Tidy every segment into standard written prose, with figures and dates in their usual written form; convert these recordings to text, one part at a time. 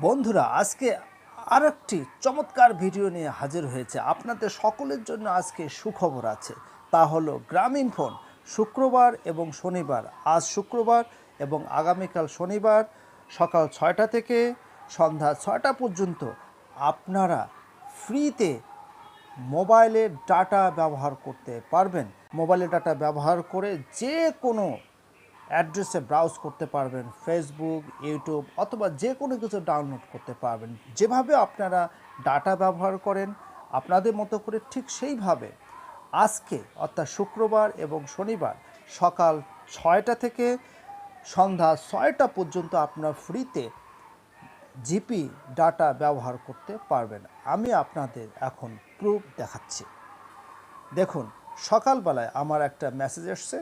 বন্ধুরা আজকে আরেকটি চমৎকার ভিডিও নিয়ে হাজির হয়েছে আপনাদের সকলের জন্য। আজকে সুখবর আছে, তা হলো গ্রামীণফোন শুক্রবার এবং শনিবার, আজ শুক্রবার এবং আগামীকাল শনিবার সকাল 6টা থেকে সন্ধ্যা 6টা পর্যন্ত আপনারা ফ্রিতে মোবাইলের ডাটা ব্যবহার করতে পারবেন। মোবাইলের ডাটা ব্যবহার করে যে কোনো অ্যাড্রেসে ব্রাউজ করতে পারবেন, ফেসবুক, ইউটিউব অথবা যে কোনো কিছু ডাউনলোড করতে পারবেন। যেভাবে আপনারা ডাটা ব্যবহার করেন আপনাদের মতো করে, ঠিক সেইভাবে আজকে অর্থাৎ শুক্রবার এবং শনিবার সকাল 6টা থেকে সন্ধ্যা 6টা পর্যন্ত আপনারা ফ্রিতে জিপি ডাটা ব্যবহার করতে পারবেন। আমি আপনাদের এখন প্রুফ দেখাচ্ছি। দেখুন, সকালবেলায় আমার একটা মেসেজ এসছে,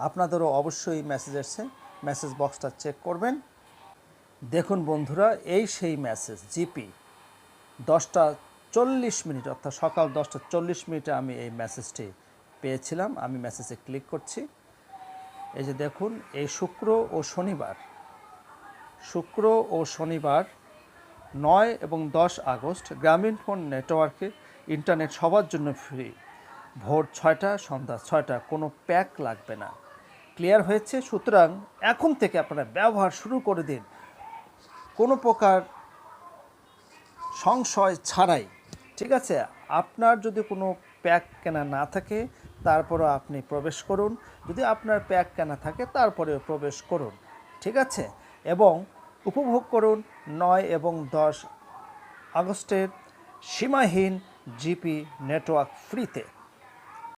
আপনাদেরও অবশ্যই মেসেজ এসছে, মেসেজ বক্সটা চেক করবেন। দেখুন বন্ধুরা, এই সেই মেসেজ জিপি 10:40 অর্থাৎ সকাল 10:40 আমি এই মেসেজটি পেয়েছিলাম। আমি মেসেজে ক্লিক করছি। এই যে দেখুন, এই শুক্র ও শনিবার 9 এবং 10 আগস্ট গ্রামীণফোন নেটওয়ার্কে ইন্টারনেট সবার জন্য ফ্রি, ভোর 6টা সন্ধ্যা 6টা, কোনো প্যাক লাগবে না। ক্লিয়ার হয়েছে? সুতরাং এখন থেকে আপনারা ব্যবহার শুরু করে দিন কোনো প্রকার সংশয় ছাড়াই। ঠিক আছে? আপনার যদি কোনো প্যাক কেনা না থাকে তারপরও আপনি প্রবেশ করুন, যদি আপনার প্যাক কেনা থাকে তারপরেও প্রবেশ করুন। ঠিক আছে? এবং উপভোগ করুন 9 এবং 10 আগস্টের সীমাহীন জিপি নেটওয়ার্ক ফ্রিতে।